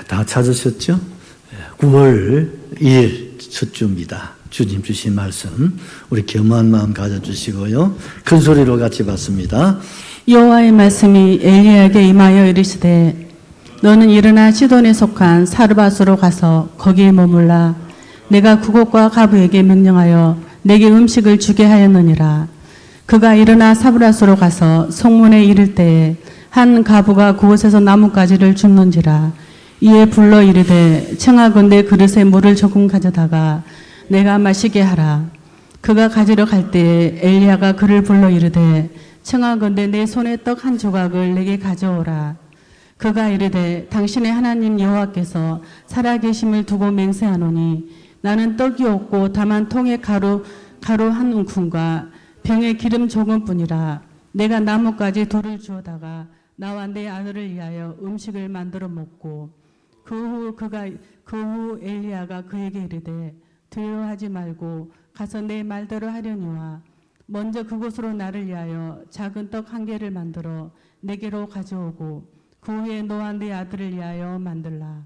다 찾으셨죠? 9월 1일 첫 주입니다. 주님 주신 말씀 우리 겸허한 마음 가져주시고요. 큰 소리로 같이 받습니다. 여호와의 말씀이 엘리야에게 임하여 이르시되 너는 일어나 시돈에 속한 사르밧으로 가서 거기에 머물라. 내가 그곳과 가부에게 명령하여 내게 음식을 주게 하였느니라. 그가 일어나 사르밧으로 가서 성문에 이를 때에 한 가부가 그곳에서 나뭇가지를 줍는지라. 이에 불러 이르되 청하건대 그릇에 물을 조금 가져다가 내가 마시게 하라. 그가 가지러 갈 때에 엘리야가 그를 불러 이르되 청하건대 내 손에 떡 한 조각을 내게 가져오라. 그가 이르되 당신의 하나님 여호와께서 살아계심을 두고 맹세하노니 나는 떡이 없고 다만 통에 가루 한 움큼과 병에 기름 조금뿐이라. 내가 나뭇가지 돌을 주어다가 나와 내 아들을 위하여 음식을 만들어 먹고 그 후 엘리야가 그에게 이르되 두려워하지 말고 가서 내 말대로 하려니와 먼저 그곳으로 나를 위하여 작은 떡 한 개를 만들어 내게로 가져오고 그 후에 너와 네 아들을 위하여 만들라.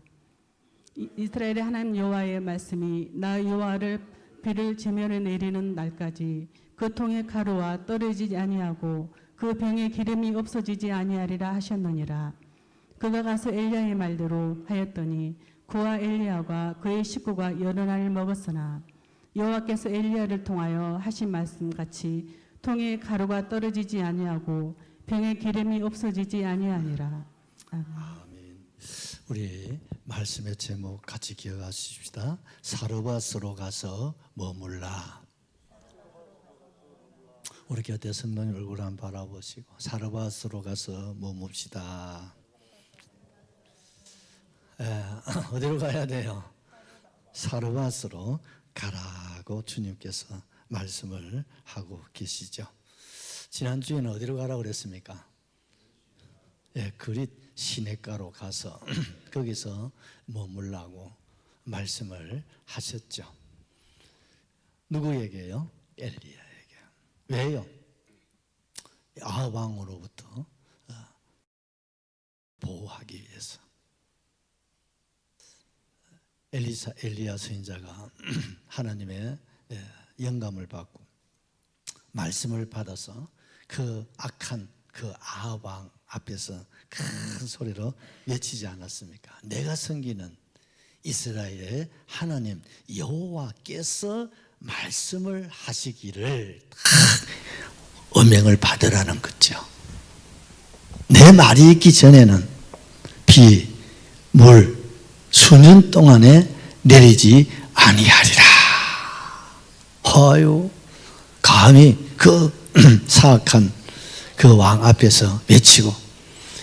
이스라엘의 하나님 여호와의 말씀이 나 여호와를 비를 제면에 내리는 날까지 그 통에 가루와 떨어지지 아니하고 그 병에 기름이 없어지지 아니하리라 하셨느니라. 그가 가서 엘리야의 말대로 하였더니 그와 엘리야와 그의 식구가 여러 날 먹었으나 여호와께서 엘리야를 통하여 하신 말씀같이 통에 가루가 떨어지지 아니하고 병에 기름이 없어지지 아니하니라. 아멘. 우리 말씀의 제목 같이 기억하십시다. 사르밧으로 가서 머물라. 우리 곁에 성도님 얼굴 한번 바라보시고 사르밧으로 가서 머뭅시다. 어디로 가야 돼요? 사르밧으로 가라고 주님께서 말씀을 하고 계시죠. 지난주에는 어디로 가라고 그랬습니까? 그릿 시냇가로 가서 거기서 머물라고 말씀을 하셨죠. 누구에게요? 엘리야에게. 왜요? 아합 왕으로부터 보호하기 위해서. 엘리야 선지자가 하나님의 영감을 받고 말씀을 받아서 그 악한 그 아합 왕 앞에서 큰 소리로 외치지 않았습니까? 내가 섬기는 이스라엘의 하나님 여호와께서 말씀을 하시기를 음행을 받으라는 거죠. 내 말이 있기 전에는 비, 물 수년 동안에 내리지 아니하리라. 허유 감히 그 사악한 그 왕 앞에서 외치고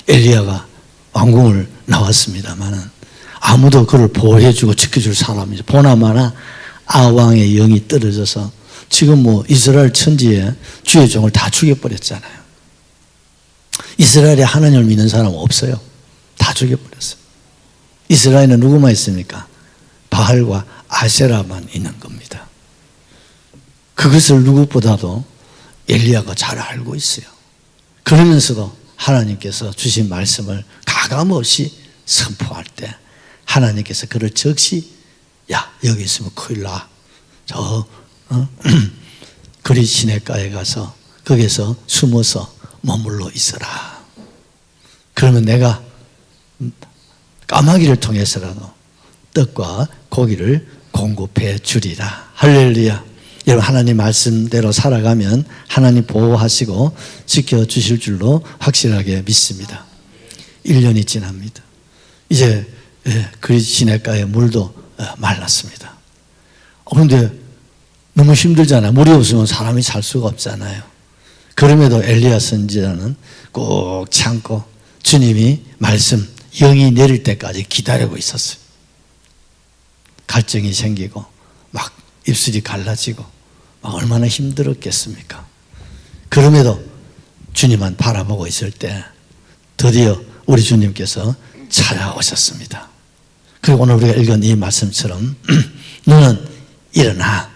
엘리야가 왕궁을 나왔습니다마는 아무도 그를 보호해주고 지켜줄 사람이죠. 보나마나 아왕의 영이 떨어져서 지금 이스라엘 천지에 주의 종을 다 죽여버렸잖아요. 이스라엘에 하나님을 믿는 사람은 없어요. 다 죽여버렸어요. 이스라엘은 누구만 있습니까? 바알과 아세라만 있는 겁니다. 그것을 누구보다도 엘리야가 잘 알고 있어요. 그러면서도 하나님께서 주신 말씀을 가감없이 선포할 때 하나님께서 그를 즉시 야 여기 있으면 큰일 나. 그릿 시냇가에 가서 거기서 숨어서 머물러 있어라. 그러면 내가 까마귀를 통해서라도 떡과 고기를 공급해 주리라. 할렐루야. 여러분 하나님 말씀대로 살아가면 하나님 보호하시고 지켜주실 줄로 확실하게 믿습니다. 1년이 지납니다. 이제 그릿 시냇가의 물도 말랐습니다. 그런데 너무 힘들잖아요. 물이 없으면 사람이 살 수가 없잖아요. 그럼에도 엘리야 선지자는 꼭 참고 주님이 말씀 영이 내릴 때까지 기다리고 있었어요. 갈증이 생기고 막 입술이 갈라지고 막 얼마나 힘들었겠습니까? 그럼에도 주님만 바라보고 있을 때 드디어 우리 주님께서 찾아오셨습니다. 그리고 오늘 우리가 읽은 이 말씀처럼 너는 일어나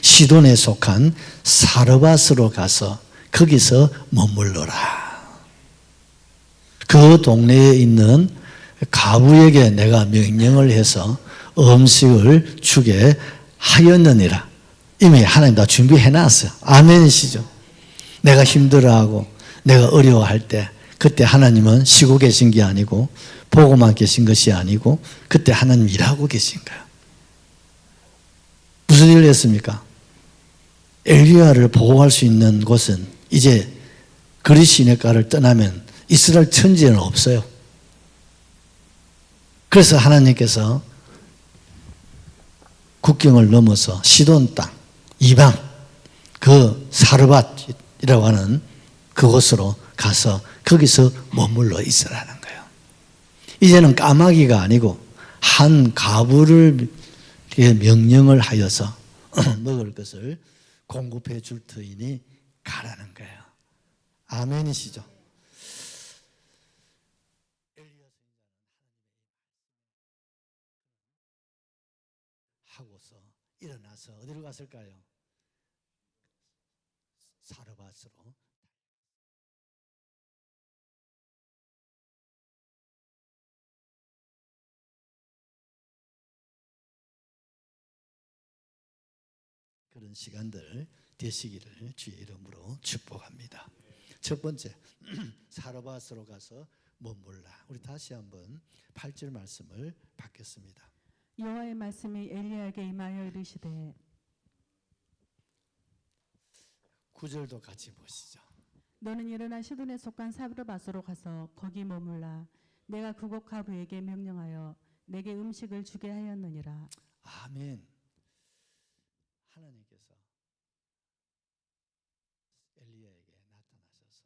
시돈에 속한 사르밧으로 가서 거기서 머물러라. 그 동네에 있는 가부에게 내가 명령을 해서 음식을 주게 하였느니라. 이미 하나님 다 준비해놨어요. 아멘이시죠? 내가 힘들어하고 내가 어려워할 때 그때 하나님은 쉬고 계신 게 아니고 보고만 계신 것이 아니고 그때 하나님 일하고 계신 거예요. 무슨 일을 했습니까? 엘리야를 보호할 수 있는 곳은 이제 그리 시내가를 떠나면 이스라엘 천지에는 없어요. 그래서 하나님께서 국경을 넘어서 시돈 땅, 이방, 그 사르밧이라고 하는 그곳으로 가서 거기서 머물러 있으라는 거예요. 이제는 까마귀가 아니고 한 가부를 명령을 하여서 먹을 것을 공급해 줄 터이니 가라는 거예요. 아멘이시죠? 하고서 일어나서 어디로 갔을까요? 사르밧으로. 그런 시간들 되시기를 주의 이름으로 축복합니다. 첫 번째, 사르밧으로 가서 머물라. 우리 다시 한번 8절 말씀을 받겠습니다. 여호와의 말씀이 엘리야에게 임하여 이르시되 9절도 같이 보시죠. 너는 일어나 시돈에 속한 사르밧으로 가서 거기 머물라. 내가 그곳 가부에게 명령하여 내게 음식을 주게 하였느니라. 아멘. 하나님께서 엘리야에게 나타나셔서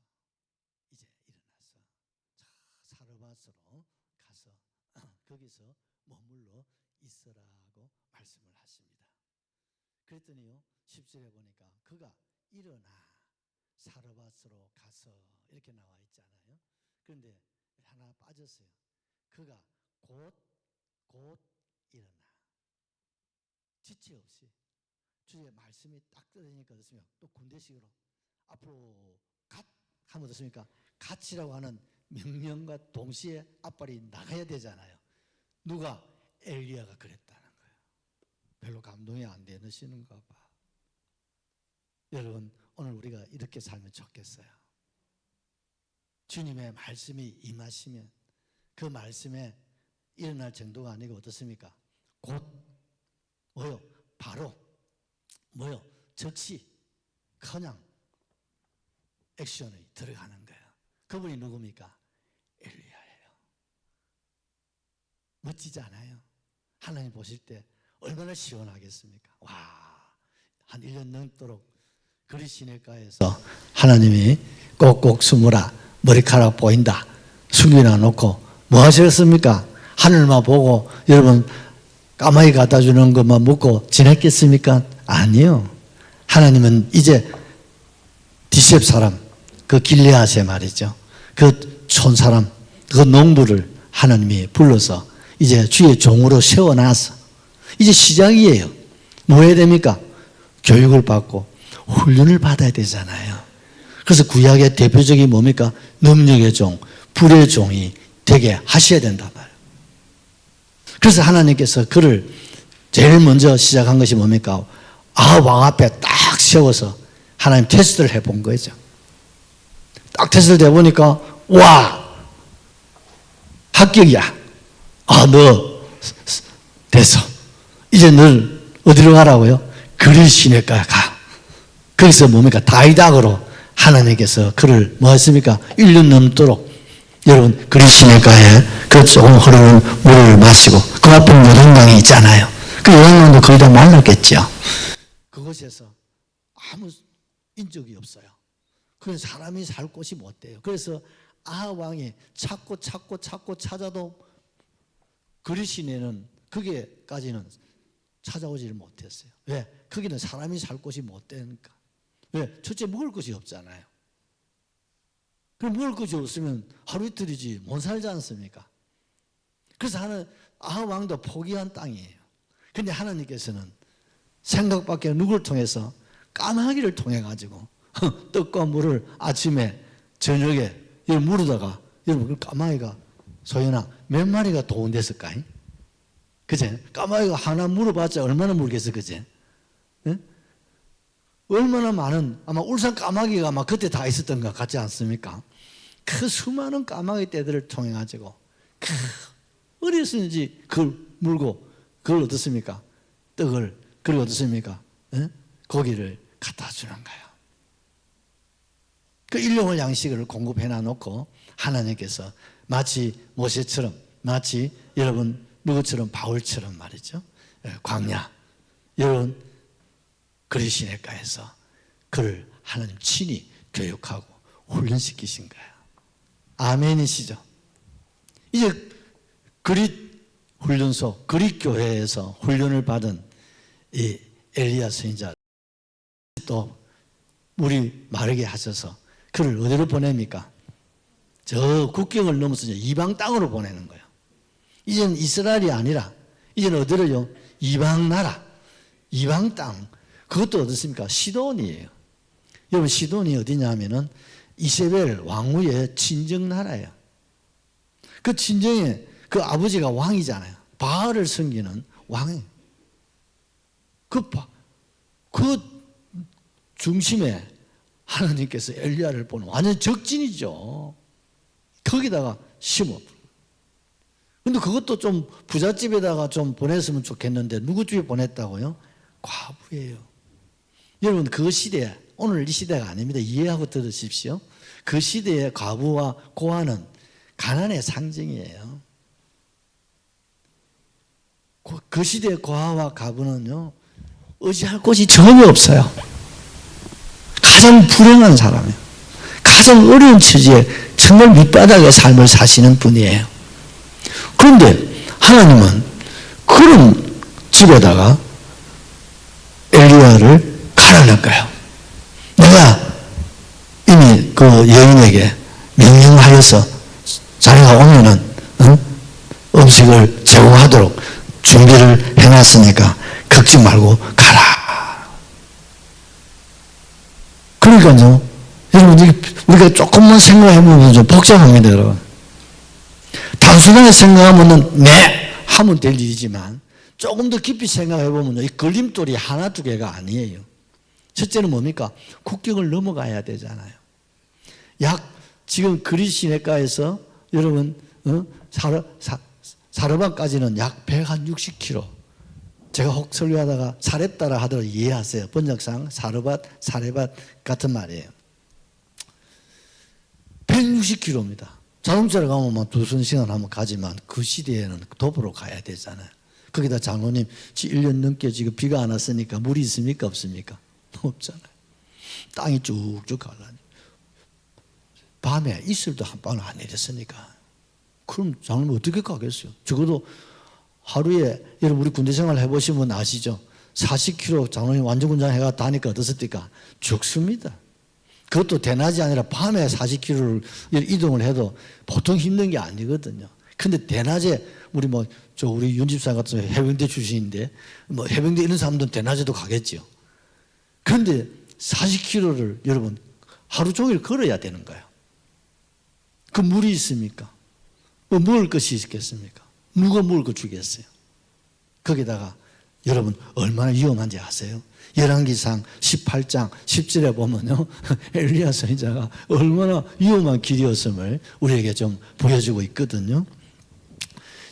이제 일어나서 사르밧으로 가서 거기서 머물러 있으라고 말씀을 하십니다. 그랬더니요 10절에 보니까 그가 일어나 사르밧으로 가서 이렇게 나와 있잖아요. 그런데 하나 빠졌어요. 그가 곧 일어나 지체 없이 주의 말씀이 딱 떨어지니까 어떻습니까? 또 군대식으로 앞으로 갓 하면 어떻습니까? 갓이라고 하는 명령과 동시에 앞발이 나가야 되잖아요. 누가? 엘리야가 그랬다는 거예요. 별로 감동이 안 되시는가 봐. 여러분 오늘 우리가 이렇게 살면 좋겠어요. 주님의 말씀이 임하시면 그 말씀에 일어날 정도가 아니고 어떻습니까? 곧 뭐요? 바로 뭐요? 즉시 그냥 액션이 들어가는 거예요. 그분이 누굽니까? 엘리야예요. 멋지지 않아요? 하나님 보실 때 얼마나 시원하겠습니까? 와, 한 1년 넘도록 그리 시내가에서 하나님이 꼭꼭 숨으라 머리카락 보인다 숨겨놔 놓고 뭐 하셨습니까? 하늘만 보고 여러분 까마귀 갖다 주는 것만 먹고 지냈겠습니까? 아니요. 하나님은 이제 디셉 사람, 그 길르앗의 말이죠. 그 촌 사람, 그 농부를 하나님이 불러서 이제 주의 종으로 세워놔서 이제 시작이에요. 뭐 해야 됩니까? 교육을 받고 훈련을 받아야 되잖아요. 그래서 구약의 대표적인 뭡니까? 능력의 종, 불의 종이 되게 하셔야 된단 말이에요. 그래서 하나님께서 그를 제일 먼저 시작한 것이 뭡니까? 왕 앞에 딱 세워서 하나님 테스트를 해본 거죠. 딱 테스트를 해보니까 와 합격이야. 너 됐어. 이제 널 어디로 가라고요? 그리 시내가에 가. 거기서 뭡니까? 다이닥으로 하나님께서 그를 뭐 했습니까? 1년 넘도록 여러분 그리 시내가에 그 조금 흐르는 물을 마시고 그 앞에 요단강이 있잖아요. 그 요단강도 거의 다 말랐겠죠. 그곳에서 아무 인적이 없어요. 그래서 사람이 살 곳이 못 돼요. 그래서 아하왕이 찾고 찾아도 그리 시내는 거기까지는 찾아오지를 못했어요. 왜? 거기는 사람이 살 곳이 못 되니까. 왜? 첫째 먹을 것이 없잖아요. 그럼 먹을 것이 없으면 하루 이틀이지 못 살지 않습니까? 그래서 아하왕도 포기한 땅이에요. 근데 하나님께서는 생각밖에 누구를 통해서 까마귀를 통해 가지고 떡과 물을 아침에 저녁에 물에다가 여러분 그 까마귀가 소연아, 몇 마리가 도운됐을까? 그제? 까마귀가 하나 물어봤자 얼마나 물겠어, 그제? 예? 얼마나 많은, 아마 울산 까마귀가 아마 그때 다 있었던 것 같지 않습니까? 그 수많은 까마귀 떼들을 통해가지고, 어디서든지 그걸 물고, 그걸 어떻습니까? 떡을, 그걸 어떻습니까? 예? 고기를 갖다 주는 거예요. 그 일용할 양식을 공급해 놔놓고 하나님께서 마치 모세처럼, 마치 여러분 누구처럼 바울처럼 말이죠. 광야, 여러분 그리시네가에서 그를 하나님 친히 교육하고 훈련시키신 거예요. 아멘이시죠? 이제 그릿 훈련소, 그릿 교회에서 훈련을 받은 이 엘리야 선지자 또 물이 마르게 하셔서 그를 어디로 보냅니까? 저 국경을 넘어서 이방 땅으로 보내는 거예요. 이제는 이스라엘이 아니라 이제는 어디로요? 이방 나라, 이방 땅. 그것도 어떻습니까? 시돈이에요. 여러분 시돈이 어디냐 하면은 이세벨 왕후의 친정 나라예요. 그 친정에 그 아버지가 왕이잖아요. 바알을 섬기는 왕이에요. 그 중심에 하나님께서 엘리야를 보는 완전 적진이죠. 거기다가 심어. 근데 그것도 좀 부잣집에다가 좀 보냈으면 좋겠는데 누구 집에 보냈다고요? 과부예요. 여러분 그 시대, 오늘 이 시대가 아닙니다. 이해하고 들으십시오. 그 시대의 과부와 고아는 가난의 상징이에요. 그 시대의 고아와 과부는요, 의지할 곳이 전혀 없어요. 가장 불행한 사람이에요. 가장 어려운 처지에 정말 밑바닥의 삶을 사시는 분이에요. 그런데 하나님은 그런 집에다가 엘리야를 가라는 거예요. 내가 이미 그 여인에게 명령하여서 자네가 오면은 음식을 제공하도록 준비를 해놨으니까 걱정 말고 가라. 그러니까요, 여러분 우리가 조금만 생각해보면 좀 복잡합니다, 여러분. 단순하게 생각하면 네 하면 될 일이지만 조금 더 깊이 생각해보면 이 걸림돌이 하나 두 개가 아니에요. 첫째는 뭡니까? 국경을 넘어가야 되잖아요. 지금 그릿 시내가에서 여러분 사르밧까지는 약 160km. 제가 혹 설교하다가 사렙다라 하더라도 이해하세요. 번역상 사레밧 같은 말이에요. 160km입니다. 자동차를 가면 막 2-3시간 하면 가지만 그 시대에는 도보로 가야 되잖아요. 거기다 장로님 1년 넘게 지금 비가 안 왔으니까 물이 있습니까? 없습니까? 없잖아요. 땅이 쭉쭉 갈라니. 밤에 이슬도 한 번 안 내렸으니까. 그럼 장로님 어떻게 가겠어요? 적어도 하루에 여러분 우리 군대 생활 해보시면 아시죠? 40km 장로님 완전군장 해가 다니까 어떻습니까? 죽습니다. 그것도 대낮이 아니라 밤에 40km를 이동을 해도 보통 힘든 게 아니거든요. 근데 대낮에 우리 윤 집사 같은 해병대 출신인데 해병대 이런 사람들은 대낮에도 가겠죠. 그런데 40km를 여러분 하루 종일 걸어야 되는 거예요. 그 물이 있습니까? 먹을 것이 있겠습니까? 누가 먹을 거 주겠어요? 거기다가 여러분 얼마나 위험한지 아세요? 열왕기상 18장 10절에 보면요, 엘리야 선지자가 얼마나 위험한 길이었음을 우리에게 좀 보여주고 있거든요.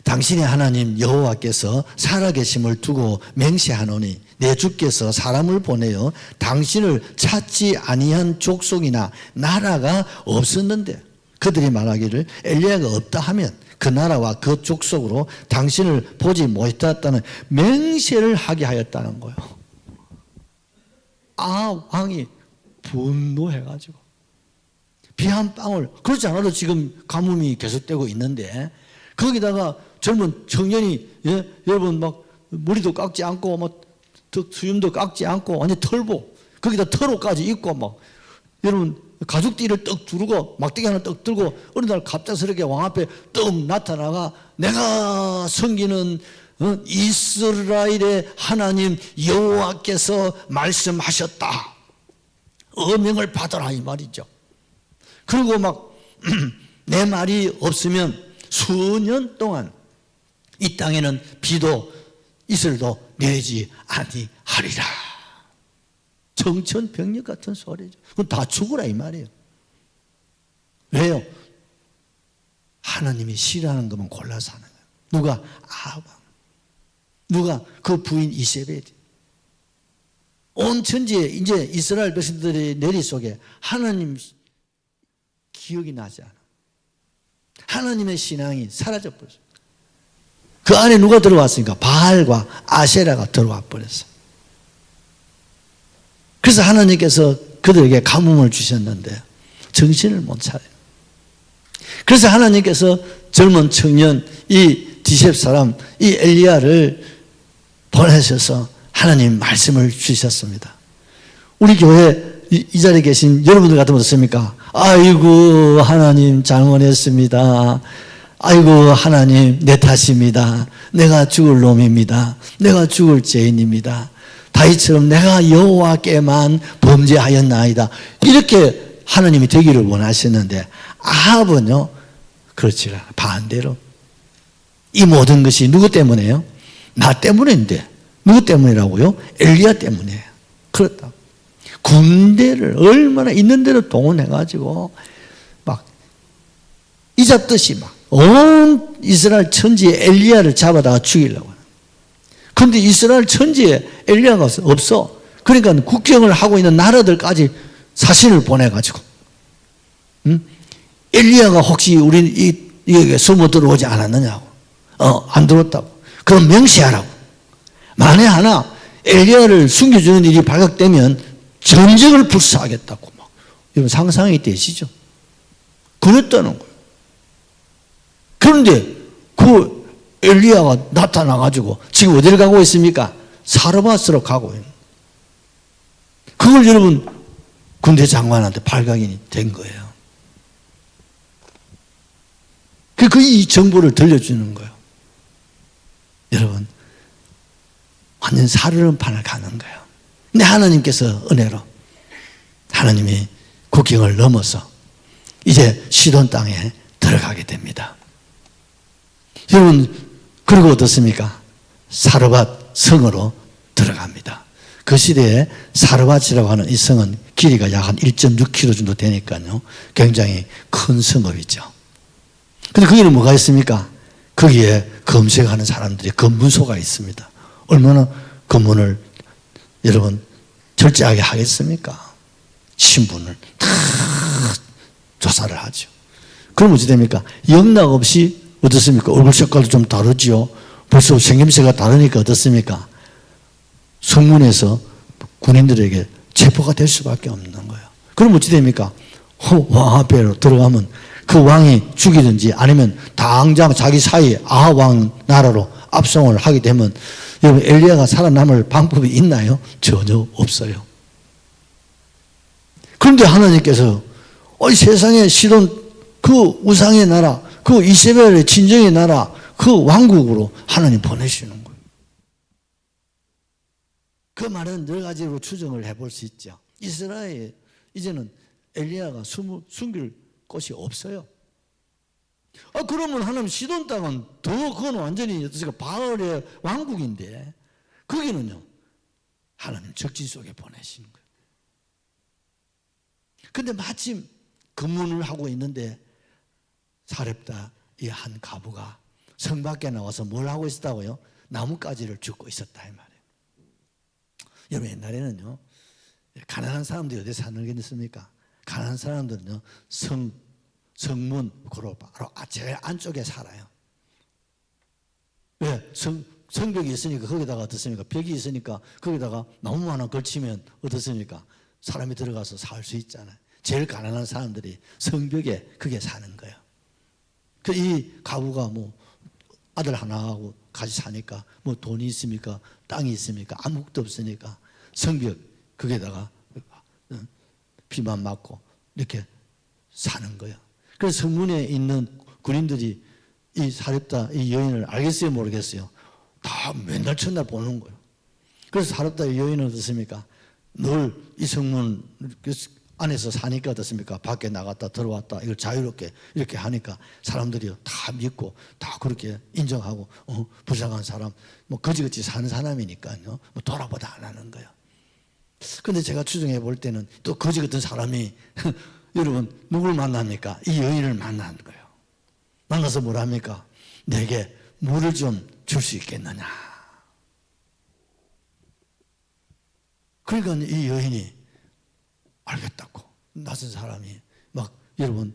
당신의 하나님 여호와께서 살아계심을 두고 맹세하노니 내 주께서 사람을 보내어 당신을 찾지 아니한 족속이나 나라가 없었는데 그들이 말하기를 엘리야가 없다 하면 그 나라와 그 족속으로 당신을 보지 못했다는 맹세를 하게 하였다는 거예요. 왕이 분노해가지고 비 한 방울, 그렇지 않아도 지금 가뭄이 계속되고 있는데 거기다가 젊은 청년이 여러분 막 머리도 깎지 않고 막 수염도 깎지 않고 완전 털보, 거기다 털옷까지 입고 막 여러분 가죽띠를 떡 두르고 막대기 하나 떡 들고 어느 날 갑작스럽게 왕 앞에 떡 나타나가 내가 섬기는 이스라엘의 하나님 여호와께서 말씀하셨다. 어명을 받아라 이 말이죠. 그리고 막 내 말이 없으면 수년 동안 이 땅에는 비도 이슬도 내리지 아니하리라. 정천벽력 같은 소리죠. 그건 다 죽으라 이 말이에요. 왜요? 하나님이 싫어하는 것만 골라서 하는 거예요. 누가? 아합. 누가? 그 부인 이세벨이. 온 천지에 이제 이스라엘 백성들의 내리 속에 하나님 기억이 나지 않아. 하나님의 신앙이 사라져버렸어요. 그 안에 누가 들어왔으니까? 바알과 아세라가 들어와 버렸어요. 그래서 하나님께서 그들에게 가뭄을 주셨는데 정신을 못 차려요. 그래서 하나님께서 젊은 청년 이 디셉 사람 이 엘리야를 보내셔서 하나님 말씀을 주셨습니다. 우리 교회 이 자리에 계신 여러분들 같으면 어떻습니까? 아이고 하나님 잘못했습니다. 아이고 하나님 내 탓입니다. 내가 죽을 놈입니다. 내가 죽을 죄인입니다. 다윗처럼 내가 여호와께만 범죄하였나이다. 이렇게 하나님이 되기를 원하시는데 아합은요 그렇지 않아요. 반대로 이 모든 것이 누구 때문에요? 나 때문인데 누구 때문이라고요? 엘리야 때문이에요. 그렇다고. 군대를 얼마나 있는 대로 동원해가지고 막 이잡듯이 막 온 이스라엘 천지에 엘리야를 잡아다가 죽이려고 해요. 그런데 이스라엘 천지에 엘리야가 없어. 그러니까 국경을 하고 있는 나라들까지 사신을 보내가지고 엘리야가 혹시 우리 여기에 숨어 들어오지 않았느냐고. 안 들어왔다고. 그럼 명시하라고. 만에 하나 엘리야를 숨겨주는 일이 발각되면 전쟁을 불사하겠다고 막. 여러분 상상이 되시죠? 그랬다는 거예요. 그런데 그 엘리야가 나타나가지고 지금 어디를 가고 있습니까? 사르밧으로 가고 있는. 그걸 여러분 군대 장관한테 발각이 된 거예요. 이 정보를 들려주는 거예요. 여러분 완전 사르른 판을 가는 거예요. 근데 하나님께서 은혜로 하나님이 국경을 넘어서 이제 시돈 땅에 들어가게 됩니다. 여러분 그리고 어떻습니까? 사르밧 성으로 들어갑니다. 그 시대에 사르밧이라고 하는 이 성은 길이가 약 한 1.6km 정도 되니까요. 굉장히 큰 성읍이죠. 근데 거기는 뭐가 있습니까? 거기에 검색하는 사람들이 검문소가 있습니다. 얼마나 검문을 여러분 철저하게 하겠습니까? 신분을 다 조사를 하죠. 그럼 어찌 됩니까? 영락 없이 어떻습니까? 얼굴 색깔도 좀 다르지요. 벌써 생김새가 다르니까 어떻습니까? 성문에서 군인들에게 체포가 될 수밖에 없는 거예요. 그럼 어찌 됩니까? 왕 앞에 들어가면 그 왕이 죽이든지 아니면 당장 자기 사이 아합 왕 나라로 압송을 하게 되면 여러분 엘리야가 살아남을 방법이 있나요? 전혀 없어요. 그런데 하나님께서 세상에 시돈 그 우상의 나라 그 이세벨의 진정의 나라 그 왕국으로 하나님 보내시는 거예요. 그 말은 여러 가지로 추정을 해볼 수 있죠. 이스라엘 이제는 엘리야가 숨길 곳이 없어요. 그러면 하나님 시돈 땅은 그건 완전히 바알의 왕국인데 거기는요 하나님 적진 속에 보내시는 거예요. 근데 마침 근무를 하고 있는데 사렙다 이 한 가부가 성 밖에 나와서 뭘 하고 있었다고요? 나뭇가지를 줍고 있었다 이 말이에요. 여러분 옛날에는요 가난한 사람들이 어디 사는겠습니까? 가난한 사람들은요 성문 바로 제일 안쪽에 살아요. 왜? 성벽이 있으니까 거기다가 어떻습니까? 벽이 있으니까 거기다가 나무 하나 걸치면 어떻습니까? 사람이 들어가서 살 수 있잖아요. 제일 가난한 사람들이 성벽에 그게 사는 거예요. 이 가부가 뭐 아들 하나하고 같이 사니까 뭐 돈이 있습니까? 땅이 있습니까? 아무것도 없으니까 성벽 거기에다가 비만 맞고 이렇게 사는 거예요. 그래서 성문에 있는 군인들이 이 사렙다 이 여인을 알겠어요 모르겠어요? 다 맨날 첫날 보는 거예요. 그래서 사렙다 이 여인은 어떻습니까? 늘 이 성문 안에서 사니까 어떻습니까? 밖에 나갔다 들어왔다 이걸 자유롭게 이렇게 하니까 사람들이 다 믿고 다 그렇게 인정하고 불쌍한 사람 뭐 거지같이 사는 사람이니까요. 뭐 돌아보다 안 하는 거예요. 근데 제가 추정해 볼 때는 또 거지 같은 사람이 여러분 누굴 만납니까? 이 여인을 만난 거예요. 만나서 뭐랍니까? 내게 물을 좀 줄 수 있겠느냐. 그러니까 이 여인이 알겠다고 낯선 사람이 막 여러분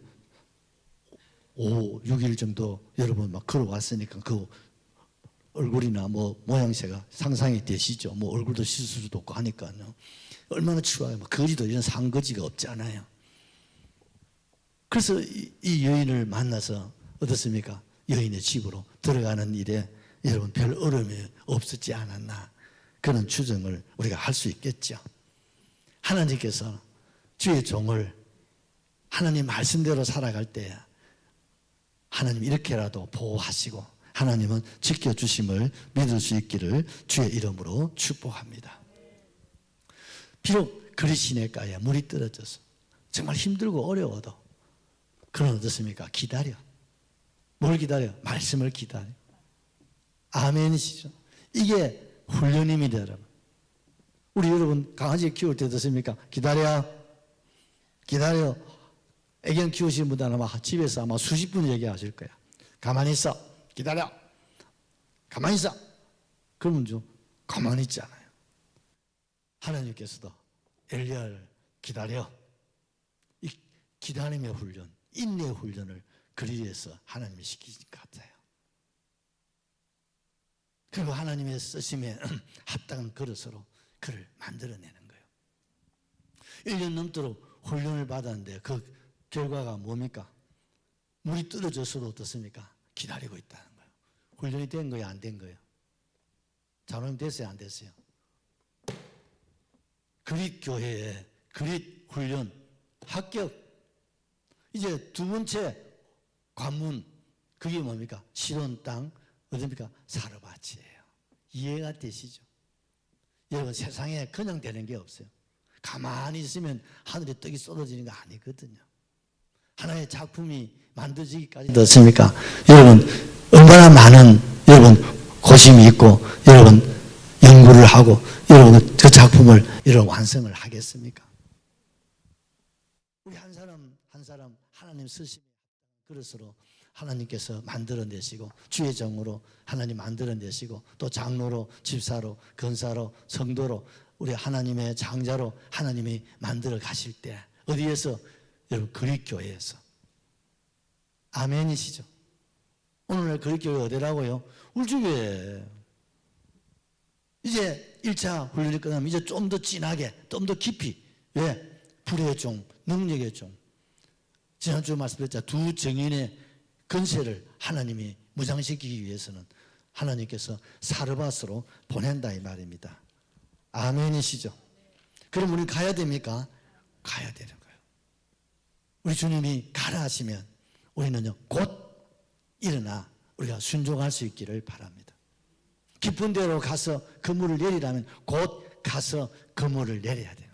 5, 6일 정도 여러분 막 걸어왔으니까 그 얼굴이나 뭐 모양새가 상상이 되시죠. 뭐 얼굴도 씻을 수도 없고 하니까요. 얼마나 추워요. 뭐 거지도 이런 상거지가 없잖아요. 그래서 이 여인을 만나서 어떻습니까? 여인의 집으로 들어가는 일에 여러분 별 어려움이 없었지 않았나 그런 추정을 우리가 할 수 있겠죠. 하나님께서 주의 종을 하나님 말씀대로 살아갈 때 하나님 이렇게라도 보호하시고 하나님은 지켜주심을 믿을 수 있기를 주의 이름으로 축복합니다. 비록 그리 시냇가에 물이 떨어져서 정말 힘들고 어려워도 그런 어떻습니까? 기다려. 뭘 기다려? 말씀을 기다려. 아멘이시죠. 이게 훈련입니다, 여러분. 우리 여러분 강아지 키울 때 어떻습니까? 기다려. 애견 키우시는 분들은 아마 집에서 아마 수십 분 얘기하실 거야. 가만히 있어. 기다려. 가만히 있어. 그러면 좀 가만히 있잖아요. 하나님께서도 엘리야를 기다려. 이 기다림의 훈련, 인내의 훈련을 그리에서 하나님이 시키신 것 같아요. 그리고 하나님의 쓰심에 합당한 그릇으로 그를 만들어내는 거예요. 1년 넘도록 훈련을 받았는데 그 결과가 뭡니까? 물이 떨어졌어도 어떻습니까? 기다리고 있다는 거예요. 훈련이 된 거예요? 안 된 거예요? 자로님 됐어요? 안 됐어요? 그릿 교회에 그릿 훈련 합격. 이제 두 번째 관문 그게 뭡니까? 시돈 땅 어딥니까? 사르밧이에요. 이해가 되시죠? 여러분 세상에 그냥 되는 게 없어요. 가만히 있으면 하늘에 떡이 쏟아지는 거 아니거든요. 하나의 작품이 만들어지기까지 어떻습니까? 여러분 얼마나 많은 여러분 고심이 있고 여러분 연구를 하고 여러분 그 작품을 여러분 완성을 하겠습니까? 우리 한 사람 한 사람 하나님 쓰시는 그릇으로 하나님께서 만들어내시고 주의 정으로 하나님 만들어내시고 또 장로로 집사로 권사로 성도로 우리 하나님의 장자로 하나님이 만들어 가실 때 어디에서? 여러분 그리스교회에서. 아멘이시죠? 오늘날 그리스교회 어디라고요? 울주교회. 이제 1차 훈련이 끝나면 이제 좀 더 진하게 좀 더 깊이 왜? 불의 종, 능력의 종. 지난주 말씀드렸죠. 두 정인의 건세를 하나님이 무장시키기 위해서는 하나님께서 사르밧으로 보낸다 이 말입니다. 아멘이시죠? 그럼 우리는 가야 됩니까? 가야 되는 거예요. 우리 주님이 가라 하시면 우리는요 곧 일어나 우리가 순종할 수 있기를 바랍니다. 깊은 데로 가서 그물을 내리라면 곧 가서 그물을 내려야 돼요.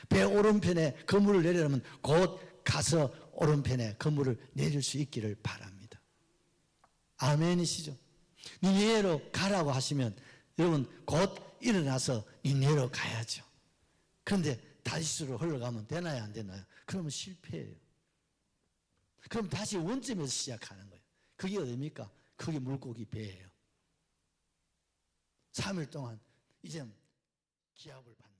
배 오른편에 그물을 내리라면 곧 가서 오른편에 그물을 내릴 수 있기를 바랍니다. 아멘이시죠? 니네로 가라고 하시면 여러분 곧 일어나서 니네로 가야죠. 그런데 다시스로 흘러가면 되나요 안 되나요? 그러면 실패해요. 그럼 다시 원점에서 시작하는 거예요. 그게 어디입니까? 그게 물고기 배예요. 3일 동안 이제 기합을 받는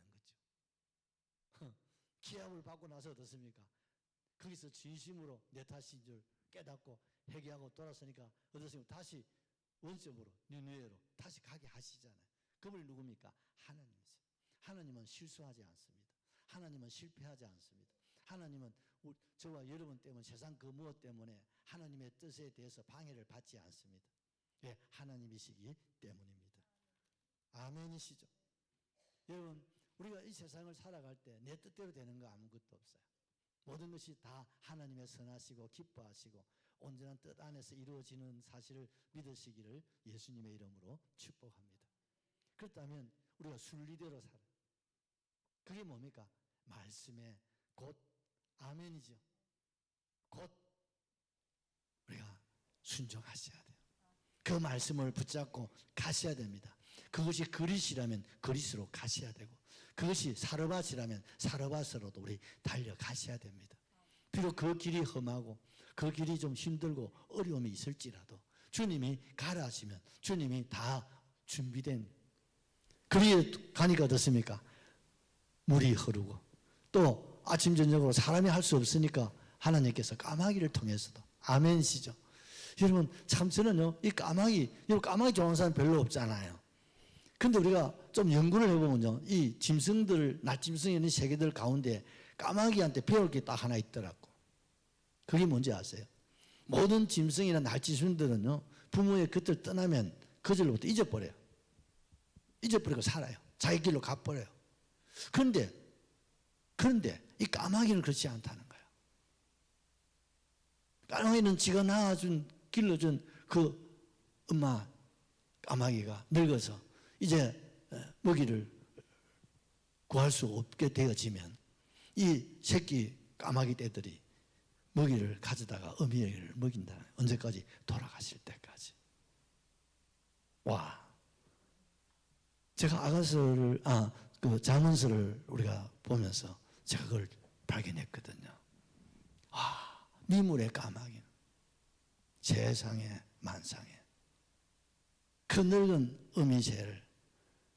거죠. 기합을 받고 나서 어떻습니까? 거기서 진심으로 내 탓인 줄 깨닫고 회개하고 돌아서니까 어떻습니까? 다시 원점으로 니느웨로 다시 가게 하시잖아요. 그분이 누굽니까? 하나님이세요. 하나님은 실수하지 않습니다. 하나님은 실패하지 않습니다. 하나님은 저와 여러분 때문에 세상 그 무엇 때문에 하나님의 뜻에 대해서 방해를 받지 않습니다. 왜? 하나님이시기 때문입니다. 아멘이시죠? 여러분 우리가 이 세상을 살아갈 때 내 뜻대로 되는 거 아무것도 없어요. 모든 것이 다 하나님의 선하시고 기뻐하시고 온전한 뜻 안에서 이루어지는 사실을 믿으시기를 예수님의 이름으로 축복합니다. 그렇다면 우리가 순리대로 살아요. 그게 뭡니까? 말씀에 곧 아멘이죠. 곧 우리가 순종하셔야 돼요. 그 말씀을 붙잡고 가셔야 됩니다. 그것이 그릿이라면 그릿으로 가셔야 되고, 그것이 사르밧이라면 사르밧으로도 우리 달려가셔야 됩니다. 비록 그 길이 험하고 그 길이 좀 힘들고 어려움이 있을지라도 주님이 가라 하시면 주님이 다 준비된, 그리에 가니까 어떻습니까? 물이 흐르고, 또 아침 저녁으로 사람이 할 수 없으니까 하나님께서 까마귀를 통해서도, 아멘이시죠. 여러분 참 저는요, 이 까마귀, 여러분 까마귀 좋아하는 사람 별로 없잖아요. 근데 우리가 좀 연구를 해보면요, 이 짐승들, 낮짐승이 있는 세계들 가운데 까마귀한테 배울 게 딱 하나 있더라고. 그게 뭔지 아세요? 모든 짐승이나 날짐승들은요, 부모의 곁을 떠나면 그절로부터 잊어버려요. 잊어버리고 살아요. 자기 길로 가버려요. 그런데 이 까마귀는 그렇지 않다는 거예요. 까마귀는 지가 낳아준, 길러준 그 엄마 까마귀가 늙어서 이제 먹이를 구할 수 없게 되어지면 이 새끼 까마귀 떼들이 먹이를 가져다가 어미를 먹인다. 언제까지? 돌아가실 때까지. 와. 제가 아가서를, 그 잠언서를 우리가 보면서 제가 그걸 발견했거든요. 와, 미물의 까마귀. 세상에 만상에. 그 늙은 어미새를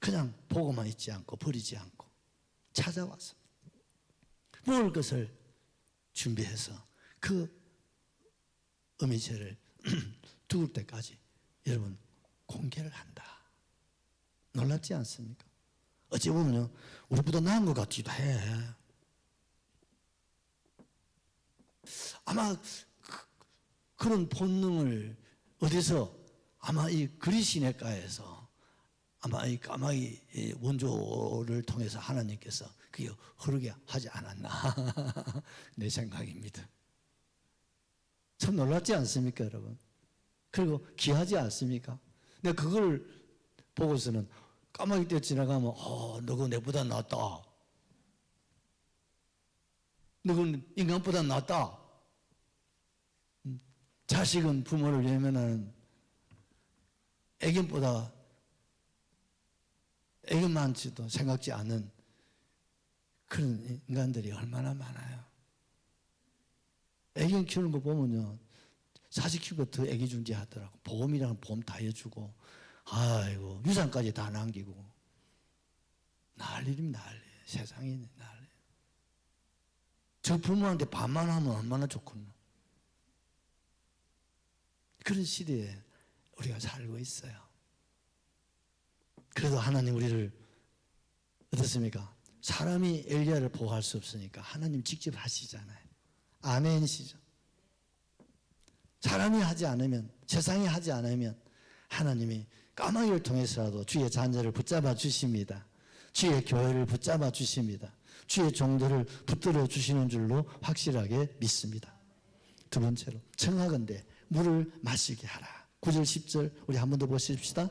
그냥 보고만 있지 않고 버리지 않고 찾아와서 먹을 것을 준비해서 그 어미새를 죽을 때까지 여러분 공개를 한다. 놀랍지 않습니까? 어찌 보면요, 우리보다 나은 것 같기도 해. 아마 그런 본능을 어디서, 아마 이 그리시네가에서 아마 이 까마귀 원조를 통해서 하나님께서 그게 흐르게 하지 않았나 내 생각입니다. 참 놀랍지 않습니까, 여러분? 그리고 귀하지 않습니까? 내가 그걸 보고서는 까마귀 떼 지나가면 너가 내보다 낫다. 너는 인간보다 낫다. 자식은 부모를 외면하는, 애견보다 애견만치도 생각지 않는 그런 인간들이 얼마나 많아요. 애견 키우는 거 보면요, 자식 키우고 더 애기중지 하더라고. 보험이랑 보험 다 해주고, 아이고, 유산까지 다 남기고. 난리입니다, 난리. 세상이 난리. 저 부모한테 반만 하면 얼마나 좋겠노. 그런 시대에 우리가 살고 있어요. 그래도 하나님 우리를 어떻습니까? 사람이 엘리야를 보호할 수 없으니까 하나님 직접 하시잖아요. 아멘이시죠. 사람이 하지 않으면, 세상이 하지 않으면 하나님이 까마귀를 통해서라도 주의 자녀를 붙잡아 주십니다. 주의 교회를 붙잡아 주십니다. 주의 종들을 붙들어 주시는 줄로 확실하게 믿습니다. 두 번째로, 청하건대 물을 마시게 하라. 9절 10절 우리 한 번 더 보십시다.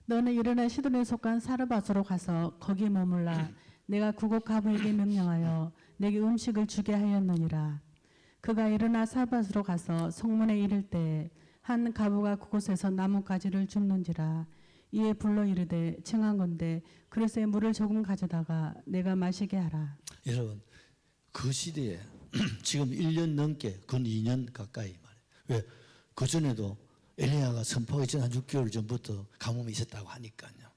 너는 일어나 시돈에 속한 사르밧으로 가서 거기 머물라. 내가 그곳 가부에게 명령하여 내게 음식을 주게 하였느니라. 그가 일어나 사르밧으로 가서 성문에 이를 때 한 가부가 그곳에서 나뭇가지를 줍는지라. 이에 불러 이르되 청한건대 그릇에 물을 조금 가져다가 내가 마시게 하라. 여러분, 그 시대에 지금 1년 넘게, 근 2년 가까이 말이에요. 왜? 그 전에도 엘리야가 선포하기 전 한 6개월 전부터 가뭄이 있었다고 하니까요.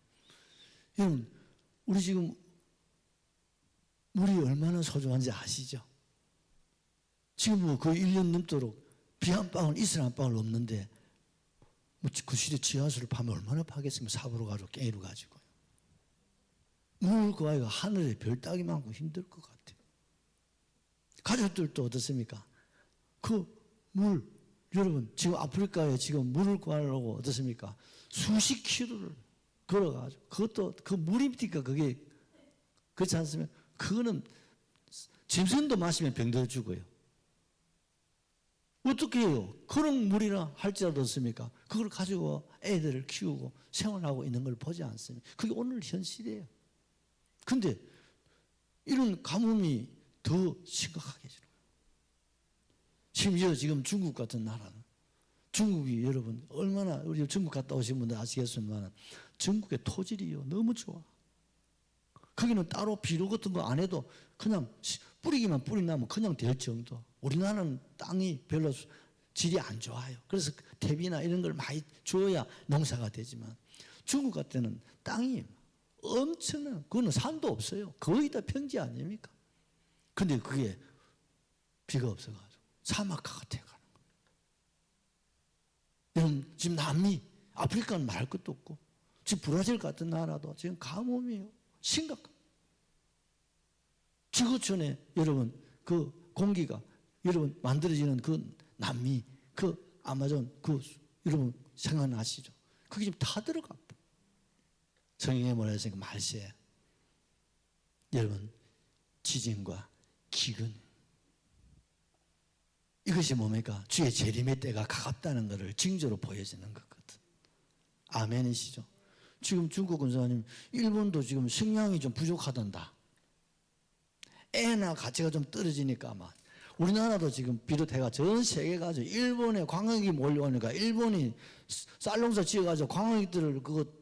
여러분, 우리 지금 물이 얼마나 소중한지 아시죠? 지금 뭐 거의 1년 넘도록 비 한 방울, 이슬 한 방울 없는데, 뭐 그 시대 지하수를 파면 얼마나 파겠습니까? 삽으로 가지고, 깽이로 가지고요. 물 구하기가 하늘에 별 따기 많고 힘들 것 같아요. 가족들도 어떻습니까? 그 물, 여러분, 지금 아프리카에 지금 물을 구하려고 어떻습니까? 수십 킬로를 걸어가지고, 그것도 그 물입니까? 그게, 그렇지 않습니까? 그거는 짐승도 마시면 병들 죽어요. 어떻게 해요? 그런 물이나 할지라도 없습니까? 그걸 가지고 애들을 키우고 생활하고 있는 걸 보지 않습니까? 그게 오늘 현실이에요. 근데 이런 가뭄이 더 심각하게 지는 거예요. 심지어 지금 중국 같은 나라는, 중국이 여러분 얼마나, 우리 중국 갔다 오신 분들 아시겠지만 중국의 토질이요 너무 좋아. 거기는 따로 비료 같은 거 안 해도 그냥 뿌리기만 뿌리나면 그냥 될 정도. 우리나라는 땅이 별로 질이 안 좋아요. 그래서 퇴비나 이런 걸 많이 줘야 농사가 되지만 중국 같은 때는 땅이 엄청난, 그거는 산도 없어요. 거의 다 평지 아닙니까? 근데 그게 비가 없어가지고 사막화가 돼가는 거예요. 여러분 지금 남미, 아프리카는 말할 것도 없고 지금 브라질 같은 나라도 지금 가뭄이에요. 심각한. 지구촌에 여러분 그 공기가 여러분 만들어지는 그 남미, 그 아마존, 그 여러분 생각나시죠? 그게 지금 다 들어가. 성경에 뭐라 했으니까 말세에 여러분 지진과 기근, 이것이 뭡니까? 주의 재림의 때가 가깝다는 것을 징조로 보여지는 것거든. 아멘이시죠? 지금 중국 군사님, 일본도 지금 식량이 좀 부족하단다. 애나 가치가 좀 떨어지니까 아마 우리나라도 지금 비롯해가 전 세계가 일본에 관광객이 몰려오니까 일본이 쌀농사 지어가지고 관광객들을 그거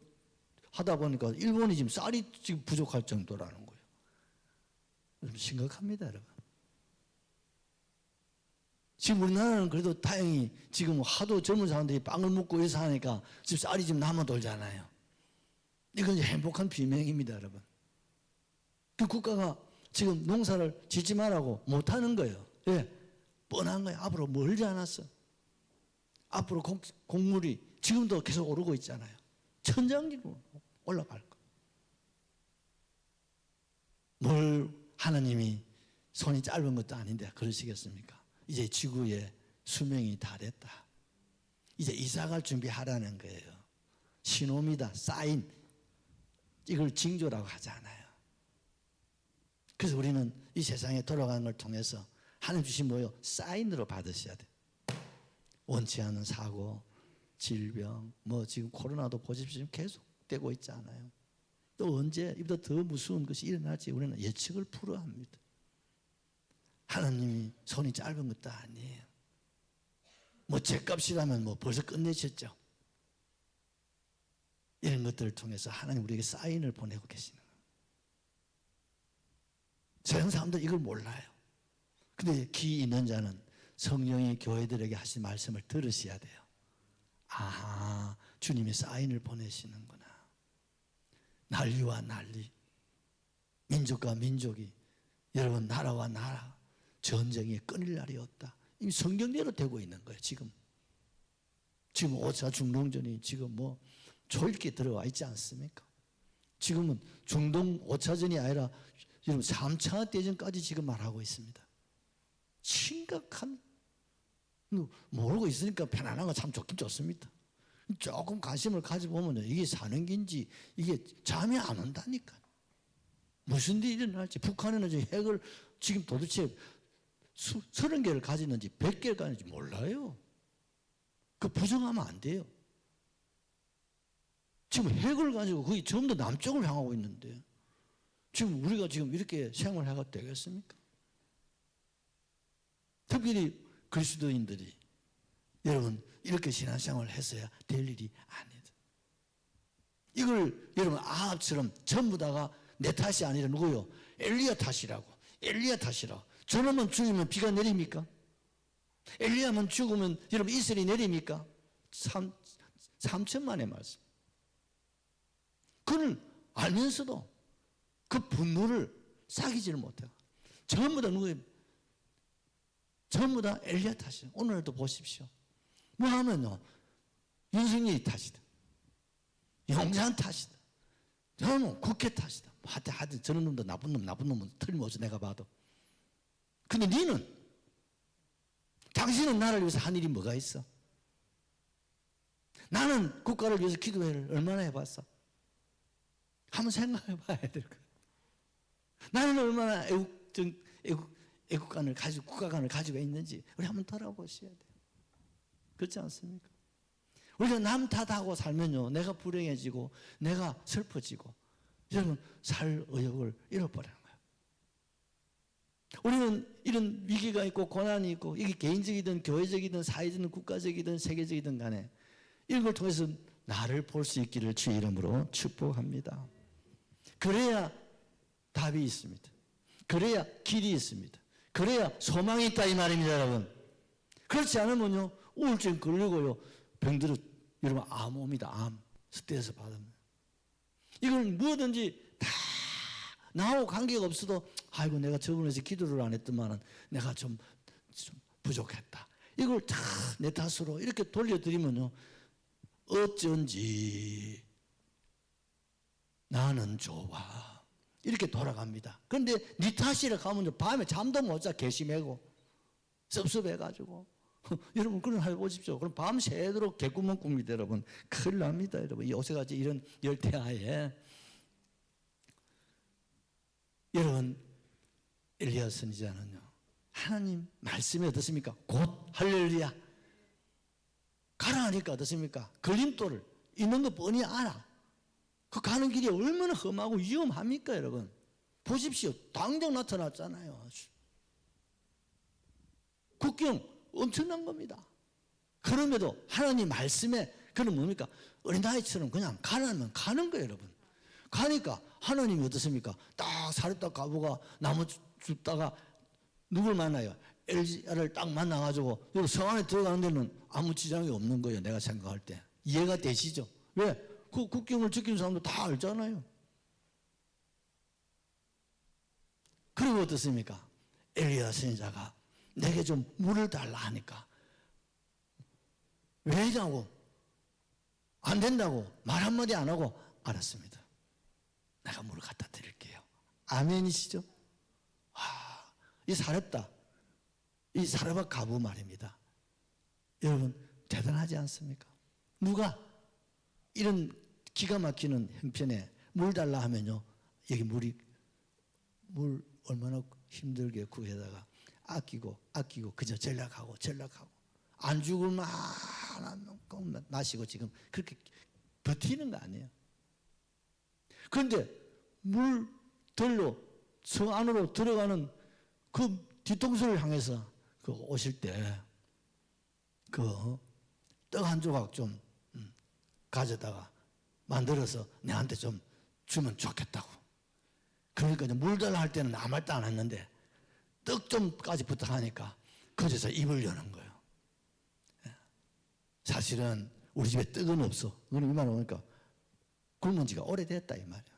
하다 보니까 일본이 지금 쌀이 지금 부족할 정도라는 거예요. 심각합니다, 여러분. 지금 우리나라는 그래도 다행히 지금 하도 젊은 사람들이 빵을 먹고 이래서 하니까 지금 쌀이 지금 남아 돌잖아요. 이건 행복한 비명입니다, 여러분. 그 국가가 지금 농사를 짓지 말라고 못하는 거예요. 왜? 뻔한 거예요. 앞으로 멀지 않았어. 앞으로 곡물이 지금도 계속 오르고 있잖아요. 천장지로 올라갈 거. 뭘 하나님이 손이 짧은 것도 아닌데 그러시겠습니까? 이제 지구의 수명이 다 됐다. 이제 이사갈 준비하라는 거예요. 신호입니다. 사인. 이걸 징조라고 하지 않아요. 그래서 우리는 이 세상에 돌아가는 걸 통해서 하나님 주신 뭐요? 사인으로 받으셔야 돼요. 원치 않는 사고, 질병, 뭐 지금 코로나도 보십시오. 지금 계속되고 있지 않아요. 또 언제 이보다 더 무서운 것이 일어날지 우리는 예측을 불허합니다. 하나님이 손이 짧은 것도 아니에요. 뭐 죗값이라면 뭐 벌써 끝내셨죠. 이런 것들을 통해서 하나님 우리에게 사인을 보내고 계시는 거예요. 세상 사람들 이걸 몰라요. 근데 귀 있는 자는 성령이 교회들에게 하신 말씀을 들으셔야 돼요. 아하, 주님이 사인을 보내시는구나. 난리와 난리, 민족과 민족이, 여러분 나라와 나라, 전쟁이 끊일 날이 없다. 이미 성경대로 되고 있는 거예요. 지금 5차 중동전이 지금 뭐 조일기 들어와 있지 않습니까? 지금은 중동 5차전이 아니라 여러분 3차 대전까지 지금 말하고 있습니다. 심각한, 모르고 있으니까 편안한 거 참 좋긴 좋습니다. 조금 관심을 가져보면 이게 사는 긴지 이게 잠이 안 온다니까. 무슨 일이 일어날지. 북한에는 핵을 지금 도대체 30개를 가지는지 100개를 가지는지 몰라요. 그 부정하면 안 돼요. 지금 핵을 가지고 거의 전부 다 남쪽을 향하고 있는데 지금 우리가 지금 이렇게 생활해가 되겠습니까? 특별히 그리스도인들이 여러분 이렇게 신앙생활을 했어야 될 일이 아니다. 이걸 여러분 아합처럼 전부 다가 내 탓이 아니라 누구요? 엘리야 탓이라고. 엘리야 탓이라고. 저놈은 죽으면 비가 내립니까? 엘리야만 죽으면 여러분 이슬이 내립니까? 3천만의 말씀. 그걸 알면서도 그 분노를 사귀지를 못해요. 전부 다 누구예요? 전부 다 엘리야 탓이에요. 오늘도 보십시오. 뭐 하면요, 윤석열이 탓이다. 용산 탓이다. 저는 국회 탓이다. 하여튼 저런 놈도 나쁜 놈은 틀림없어 내가 봐도. 근데 니는, 당신은 나를 위해서 한 일이 뭐가 있어? 나는 국가를 위해서 기도회를 얼마나 해봤어? 한번 생각해 봐야 될 거야. 나는 얼마나 애국관을 가지고, 국가관을 가지고 있는지 우리 한번 돌아보셔야 돼요. 그렇지 않습니까? 우리가 남 탓하고 살면요, 내가 불행해지고, 내가 슬퍼지고, 여러분, 살 의욕을 잃어버리는 거예요. 우리는 이런 위기가 있고 고난이 있고 이게 개인적이든 교회적이든 사회적이든 국가적이든 세계적이든 간에 이런 걸 통해서 나를 볼 수 있기를 주의 이름으로 축복합니다. 그래야 답이 있습니다. 그래야 길이 있습니다. 그래야 소망이 있다 이 말입니다, 여러분. 그렇지 않으면요 우울증 걸리고요 병들어 여러분 암 옵니다. 암 스트레스 받으면 이걸 뭐든지 다 나하고 관계가 없어도 아이고 내가 저번에 기도를 안 했더만은 내가 좀 부족했다. 이걸 다 내 탓으로 이렇게 돌려드리면요 어쩐지 나는 좋아 이렇게 돌아갑니다. 그런데 네 탓이라 하면 밤에 잠도 못 자 개심하고 섭섭해가지고 여러분 그런 거 해보십시오. 그럼 밤새도록 개꿈만 꿉니다. 여러분 큰일 납니다. 여러분 요새같이 이런 열대하에 여러분 엘리야 선지자는요 하나님 말씀이 어떻습니까? 곧 할렐루야 가라 하니까 어떻습니까? 걸림돌을 있는 거 뻔히 알아. 그 가는 길이 얼마나 험하고 위험합니까 여러분? 보십시오. 당장 나타났잖아요. 국경 엄청난 겁니다. 그럼에도 하나님 말씀에 그는 뭡니까? 어린아이처럼 그냥 가라면 가는 거예요 여러분. 가니까 하나님이 어떻습니까? 딱 사렙다 가보가 나무 줍다가 누굴 만나요? 엘리야를 딱 만나가지고 여기 성 안에 들어가는 데는 아무 지장이 없는 거예요. 내가 생각할 때 이해가 되시죠? 왜? 그 국경을 지키는 사람도 다 알잖아요. 그리고 어떻습니까? 엘리야 선지자가 내게 좀 물을 달라 하니까 왜냐고 안 된다고 말 한마디 안 하고 알았습니다. 내가 물을 갖다 드릴게요. 아멘이시죠? 와, 이 사렙다. 이 사렙아 가부 말입니다. 여러분 대단하지 않습니까? 누가 이런 기가 막히는 형편에 물 달라 하면요 여기 물 얼마나 힘들게 구해다가 아끼고 그저 전락하고 안 죽을 만큼 마시고 지금 그렇게 버티는 거 아니에요. 그런데 물들로 성 안으로 들어가는 그 뒤통수를 향해서 그 오실 때 그 떡 한 조각 좀 가져다가 만들어서 내한테 좀 주면 좋겠다고. 그러니까 물 달라 할 때는 아무 말도 안 했는데 떡 좀까지 부탁하니까 거기서 입을 여는 거예요. 사실은 우리 집에 떡은 없어. 그럼 이 말 오니까 굶은 지가 오래됐다 이 말이야.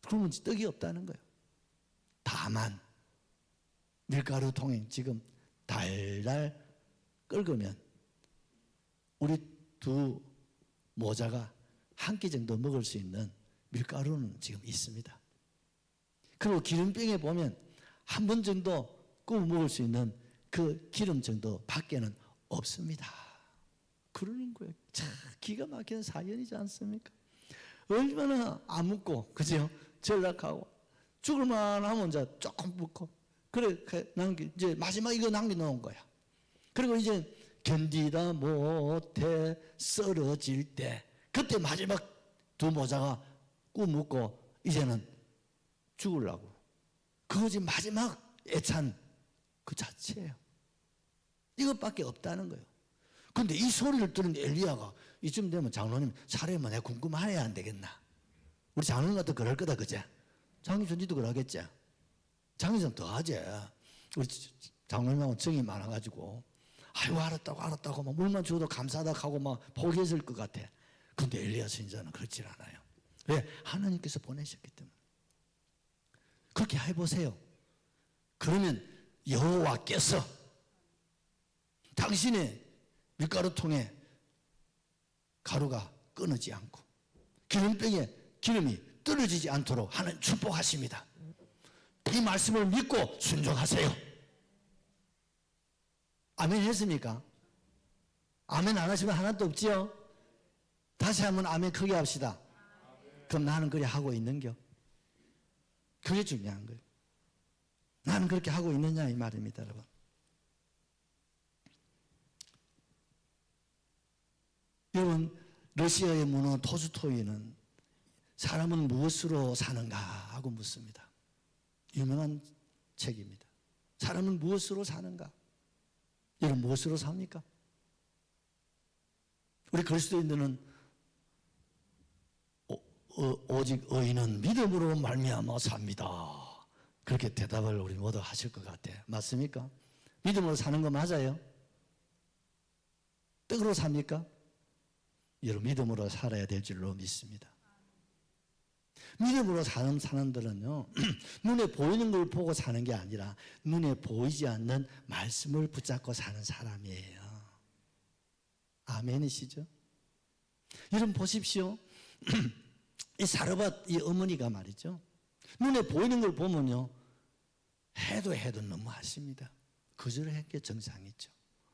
굶은 지 떡이 없다는 거예요. 다만 밀가루 통에 지금 달달 끓으면 우리 두 모자가 한 끼 정도 먹을 수 있는 밀가루는 지금 있습니다. 그리고 기름병에 보면 한 번 정도 구워 먹을 수 있는 그 기름 정도 밖에는 없습니다. 그러는 거예요. 참 기가 막힌 사연이지 않습니까? 얼마나 안 묻고 그죠? 전락하고 죽을 만하면 이제 조금 묻고 그래 남기 이제 마지막 이거 남겨놓은 거야. 그리고 이제 견디다 못해 쓰러질 때 그때 마지막 두 모자가 꾸 묻고 이제는 죽으려고 그것이 마지막 애찬 그 자체예요. 이것밖에 없다는 거예요. 그런데 이 소리를 들은 엘리야가 이쯤 되면 장로님 차례만 내가 궁금해야 안 되겠나? 우리 장로님 같은 그럴 거다 그제? 장기전지도 그러겠지? 장기전 더 하지. 우리 장로님하고 정이 많아가지고 아이고 알았다고 막 물만 줘도 감사하다 하고 막 포기했을 것 같아. 그런데 엘리야 선지자는 그렇지 않아요. 왜? 하나님께서 보내셨기 때문에. 그렇게 해보세요. 그러면 여호와께서 당신의 밀가루통에 가루가 끊어지지 않고 기름병에 기름이 떨어지지 않도록 하나님 축복하십니다. 이 말씀을 믿고 순종하세요. 아멘 했습니까? 아멘 안 하시면 하나도 없지요? 다시 한번 아멘 크게 합시다. 그럼 나는 그래 하고 있는겨? 그게 중요한 거예요. 나는 그렇게 하고 있느냐 이 말입니다, 여러분. 여러분, 러시아의 문어 토스토이는 사람은 무엇으로 사는가 하고 묻습니다. 유명한 책입니다. 사람은 무엇으로 사는가? 여러분 무엇으로 삽니까? 우리 그리스도인들은 오직 의인은 믿음으로 말미암아 삽니다. 그렇게 대답을 우리 모두 하실 것 같아요. 맞습니까? 믿음으로 사는 거 맞아요? 떡으로 삽니까? 여러분 믿음으로 살아야 될 줄로 믿습니다. 믿음으로 사는 사람들은요, 눈에 보이는 걸 보고 사는 게 아니라 눈에 보이지 않는 말씀을 붙잡고 사는 사람이에요. 아멘이시죠? 여러분 보십시오. 이 사르밧 이 어머니가 말이죠, 눈에 보이는 걸 보면요 해도 너무 하십니다. 거절을 한 게 정상이죠.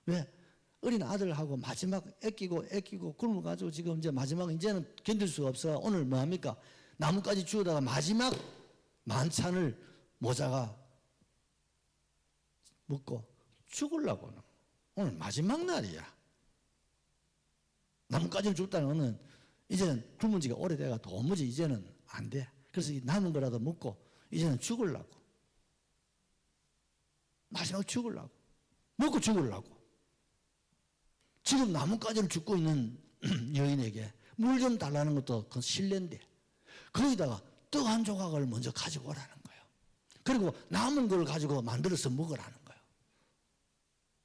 왜? 어린 아들하고 마지막 애끼고 굶어가지고 지금 이제 마지막 이제는 견딜 수가 없어. 오늘 뭐 합니까? 나뭇가지 주워다가 마지막 만찬을 모자가 먹고 죽으려고는. 오늘 마지막 날이야. 나뭇가지를 줬다는 거는 이제는 굶은 지가 오래돼가 도무지 이제는 안 돼. 그래서 이 남은 거라도 먹고 이제는 죽으려고. 마지막 죽으려고. 먹고 죽으려고. 지금 나뭇가지를 줍고 있는 여인에게 물 좀 달라는 것도 그건 신뢰인데, 거기다가 떡 한 조각을 먼저 가지고 오라는 거예요. 그리고 남은 걸 가지고 만들어서 먹으라는 거예요.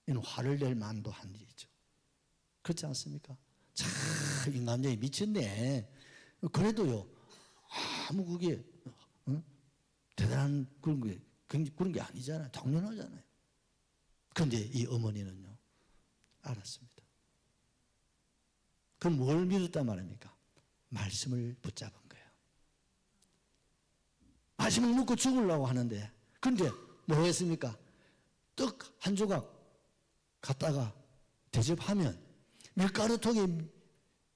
이는 화를 낼 만도 한 일이죠. 그렇지 않습니까? 참 인간적이 미쳤네. 그래도요 아무 그게 대단한 그런 게 아니잖아요. 당연하잖아요. 그런데 이 어머니는요 알았습니다. 그럼 뭘 믿었단 말입니까? 말씀을 붙잡은 거예요. 말씀을 먹고 죽으려고 하는데, 그런데 뭐 했습니까? 떡 한 조각 갖다가 대접하면 밀가루통에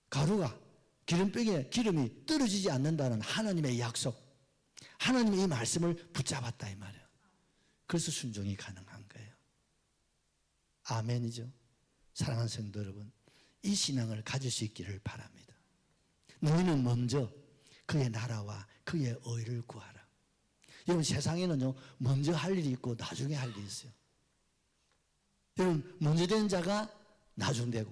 가루가 기름병에 기름이 떨어지지 않는다는 하나님의 약속, 하나님의 이 말씀을 붙잡았다 이 말이에요. 그래서 순종이 가능한 거예요. 아멘이죠. 사랑하는 성도 여러분, 이 신앙을 가질 수 있기를 바랍니다. 너희는 먼저 그의 나라와 그의 의를 구하라. 여러분 세상에는요 먼저 할 일이 있고 나중에 할 일이 있어요. 여러분 먼저 된 자가 나중되고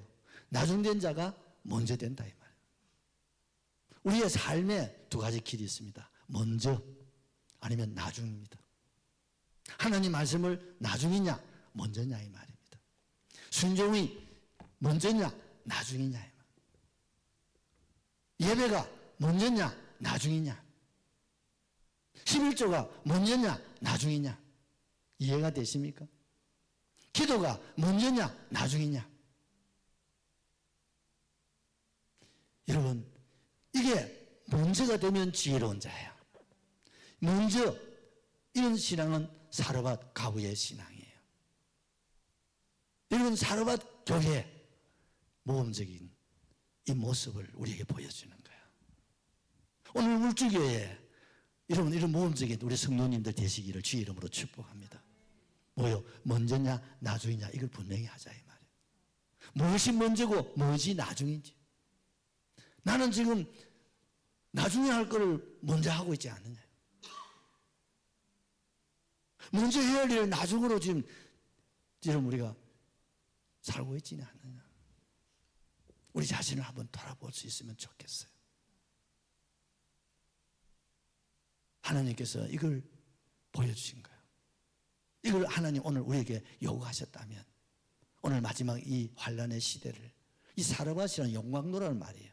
나중된 자가 먼저 된다 이 말이에요. 우리의 삶에 두 가지 길이 있습니다. 먼저 아니면 나중입니다. 하나님 말씀을 나중이냐 먼저냐 이 말입니다. 순종이 먼저냐 나중이냐 이 말. 예배가 먼저냐 나중이냐, 11조가 먼저냐 나중이냐, 이해가 되십니까? 기도가 먼저냐 나중이냐. 여러분 이게 먼저가 되면 지혜로운 자예요. 먼저, 이런 신앙은 사르밧 가부의 신앙이에요. 여러분 사르밧 교회 모범적인 이 모습을 우리에게 보여주는 거예요. 오늘 울주교회에 여러분 이런 모범적인 우리 성도님들 되시기를 주의 이름으로 축복합니다. 뭐요? 먼저냐 나중이냐 이걸 분명히 하자 이 말이에요. 무엇이 먼저고 무엇이 나중인지. 나는 지금 나중에 할 거를 먼저 하고 있지 않느냐. 먼저 해야 할 일을 나중으로 지금 우리가 살고 있지는 않느냐. 우리 자신을 한번 돌아볼 수 있으면 좋겠어요. 하나님께서 이걸 보여주신 거예요. 이걸 하나님 오늘 우리에게 요구하셨다면 오늘 마지막 이 환란의 시대를, 이 사르밧이라는 용광로라는 말이에요.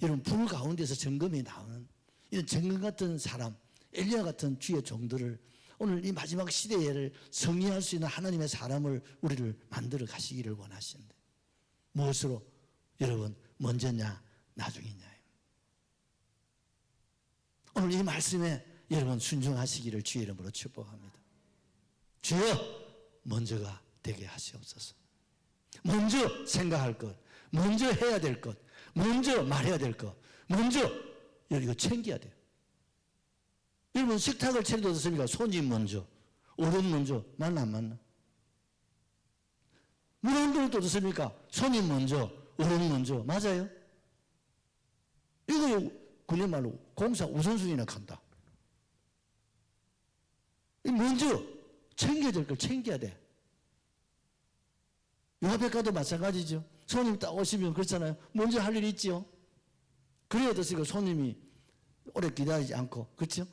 여러분 불 가운데서 점검이 나오는 이런 점검 같은 사람, 엘리야 같은 주의 종들을 오늘 이 마지막 시대를 승리할 수 있는 하나님의 사람을 우리를 만들어 가시기를 원하시는데, 무엇으로? 여러분 먼저냐 나중이냐. 오늘 이 말씀에 여러분 순종하시기를 주의 이름으로 축복합니다. 주여 먼저가 되게 하시옵소서. 먼저 생각할 것, 먼저 해야 될 것, 먼저 말해야 될 것, 먼저 이거 챙겨야 돼요. 여러분 식탁을 차려도 어떻습니까? 손님 먼저, 어른 먼저. 맞나 안 맞나? 물 한 그릇도 어떻습니까? 손님 먼저, 어른 먼저. 맞아요? 이거 군의 말로 공사 우선순위나 간다. 먼저 챙겨야 될 걸 챙겨야 돼. 영화백화도 마찬가지죠. 손님 딱 오시면 그렇잖아요. 먼저 할 일이 있지요. 그래야 됐으니까 손님이 오래 기다리지 않고, 그렇죠?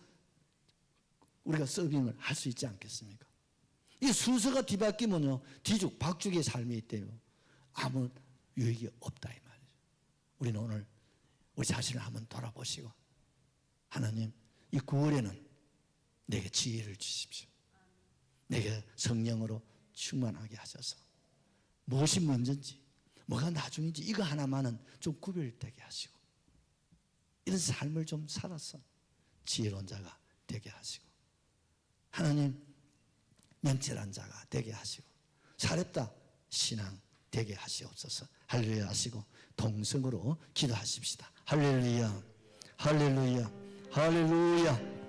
우리가 서빙을 할 수 있지 않겠습니까? 이 순서가 뒤바뀌면요, 뒤죽 박죽의 삶이 있대요. 아무 유익이 없다 이 말이죠. 우리는 오늘 우리 자신을 한번 돌아보시고, 하나님 이 9월에는 내게 지혜를 주십시오. 내게 성령으로 충만하게 하셔서 무엇이 먼저인지 뭐가 나중인지 이거 하나만은 좀 구별되게 하시고, 이런 삶을 좀 살아서 지혜로운 자가 되게 하시고, 하나님 명철한 자가 되게 하시고, 사렙다 신앙 되게 하시옵소서. 할렐루야 하시고 동성으로 기도하십시다. 할렐루야, 할렐루야, 할렐루야.